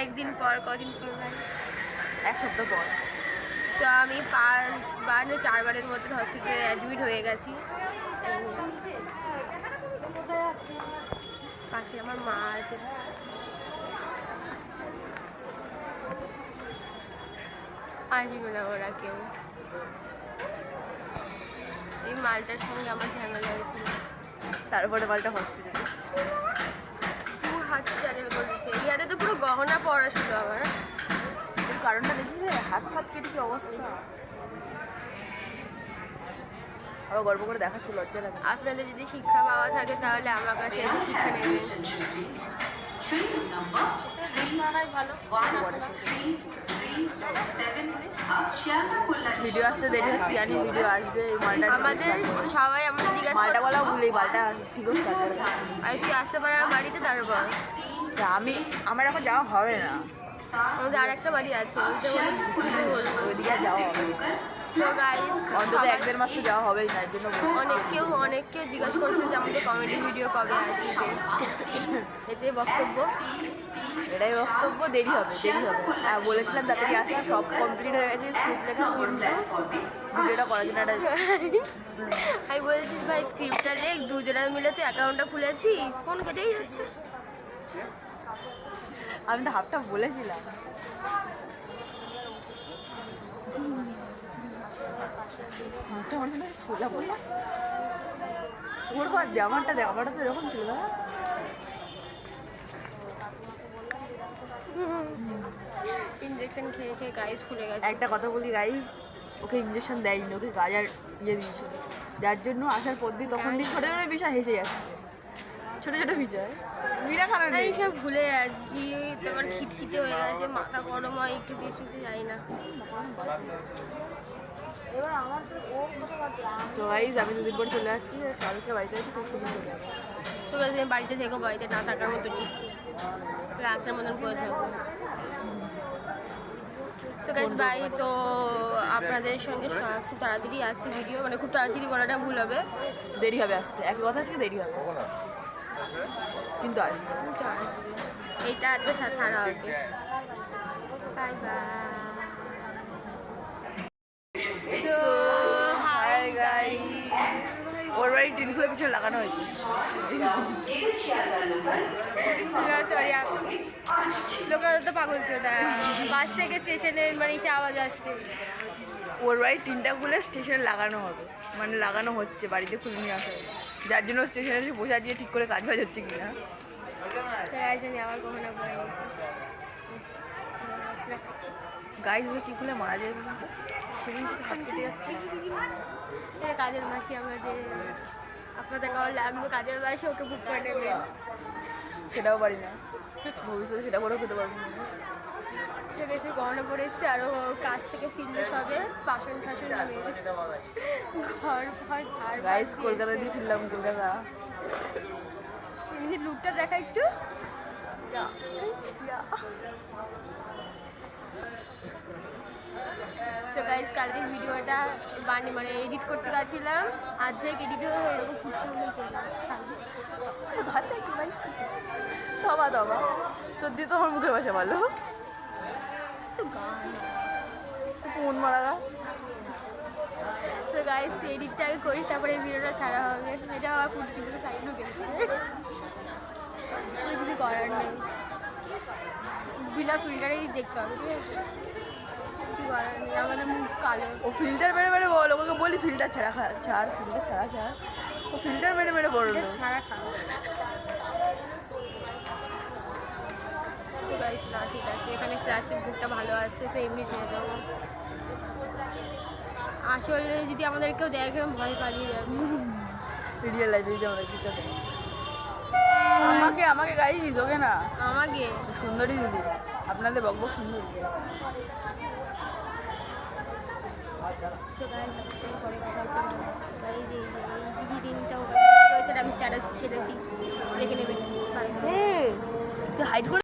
অনেকদিন পর, কদিন পর ভাই? 1 সপ্তাহ পর। তো আমি 5 বার না 4 বারের মধ্যে হসপিটালে অ্যাডমিট হয়ে গেছি। পাশে আমার মা আছে। আসবে না ওরা কেউ। এই মালটার সঙ্গে আমার ঝামেলা হয়েছিল, তারপরে মালটা হসপিটালে 2 হাত চ্যানেল করেছে। এই হাতে তো পুরো গহনা পরা ছিল আমার। কারণটা দেখছিলে, হাত কেটে কি অবস্থা। আবার গল্প করে দেখাচ্ছে, লজ্জা লাগে। আপনাদের যদি শিক্ষা পাওয়া থাকে তাহলে আমার কাছে এসে শিক্ষা নেবেন। ভিডিও আসতে দেরি হচ্ছে, জানি ভিডিও আসবে। আমাদের সবাই আমাদের জিজ্ঞাসা মালটা বলা ভুলেই, মালটা ঠিক হচ্ছে। আর তুই আসতে পারে আমার বাড়িতে, তারপর আমার এখন যাওয়া হবে না। আমাদের আর একটা বাড়ি আছে, ওইদিকে যাওয়া হবে। তো গাইস অন্তত 1-1.5 মাস তো যাওয়া হবেই না, এর জন্য অনেককেও জিজ্ঞাসা করছে যে আমাদের কমেডি ভিডিও কবে আসবে। এতে বক্তব্য, এটাই বক্তব্য, দেরি হবে। বলেছিলাম তাড়াতাড়ি আসছে, সব কমপ্লিট হয়ে গেছে, স্ক্রিপ্ট লেখা, ভিডিওটা করার জন্য আমি বলেছিস ভাই স্ক্রিপ্টটা লেখ, দুজনে মিলে তো অ্যাকাউন্টটা খুলেছি, ফোন কেটেই যাচ্ছে। আমি তো হাফটা বলেছিলাম। জামাটা তো এরকম ছিল না। ইনজেকশন খেয়ে গাইস ফুলে গেছে। একটা কথা বলি গাইস, ওকে ইনজেকশন দেয়নি, ওকে গাজার দিয়েছিল, যার জন্য আসার পর দিন তখন দিন ছোটো ছোটো বিষয় হেসে যাচ্ছে, ছোটো বিষয় আমি সব ভুলে যাচ্ছি। তোমার খিটখিটে হয়ে গেছে, মাথা গরম হয় একটু কিছুতে যাই না। তো গাইস আমি 2 দিন পর চলে যাচ্ছি, কালকে বাড়িতে আছি, খুব সুন্দর চলে যাবো। সব বাড়িতে থেকো, বাড়িতে না থাকার মতনই আসার মতন করে থাকবো। So guys bye. তো আপনাদের সঙ্গে খুব তাড়াতাড়ি আসছে ভিডিও, মানে খুব তাড়াতাড়ি বলাটা ভুল হবে, দেরি হবে আসতে, এক কথা আজকে দেরি হবে, কিন্তু আসবে। এইটা আজকে ছাড়া হবে। Bye bye. ওর বাড়ি টিনগুলো পিছনে লাগানো হয়েছে। সরি, লোকেরা তো পাগল চোদা, বাস থেকে স্টেশনের মানে সে আওয়াজ আসছে। ওর বাড়ির টিনটা খুলে স্টেশনে লাগানো হবে, মানে লাগানো হচ্ছে, বাড়িতে খুলে নিয়ে আসা হবে, যার জন্য স্টেশনে এসে বসে দিয়ে ঠিক করে কাজ বাজ হচ্ছে কিনা। আমি আবার কখনো বলে গেছি গাইজগুলো কী খুলে মারা যায় বলুন তো, সেদিন থেকে হাত কেটে যাচ্ছে। কাজের মাসি আমাদের, আপনাদের কারো লাগবে কাজের মাসি, ওকে বুক করে নেবে। সেটাও পারি না, ভবিষ্যতে সেটা করেও খেতে পারবো না। সে বেশি গহনা পরে এসছে, আরও কাজ থেকে ফিরলে সবে বাসন ঠাসন নিয়ে ঘর ঝাড়। গাইজ কলকাতা দিয়ে ফিরলাম, কলকাতা। লুকটা দেখা একটু। সো গাইস কালকে ভিডিওটা মানে এডিট করতে গেছিলাম, অর্ধেক এডিট হয়ে এরকম ফুটফুট চলে দবা তোর দিয়ে তো আমার মুখের ভাষা ভালো, মন মারা। সো গাইস এডিটটা করিস, তারপরে এই ভিডিওটা ছাড়া হবে। এটা আবার ফুটফুট সাইড ঢুকে কিছু করার নেই, বিনা ফিল্টারেই দেখতে হবে, ঠিক আছে? কি করার নেই, আমাদের মুখ কালো। ও ফিল্টার মেরে বল, ওকে বলি ফিল্টার ছাড়া ছাড়, ফিল্টার ছাড়া, ও ফিল্টার মেরে বল ছাড়া খাও। গাইস না ঠিক আছে, এখানে ক্লাসের বুকটা ভালো আসছে, তো এমনি ছেড়ে দেবো। আসলে যদি আমাদের কেউ দেখে ভয় পালিয়ে যাবে। রিয়েল লাইফে যদি আমরা দিতে আমাকে গাইস, ওকে না আমাকে সুন্দরী দিদি, আপনাদের বকবক সুন্দরী। আমি স্ট্যাটাস ছেড়েছি, দেখে নেবেন। হাইড করে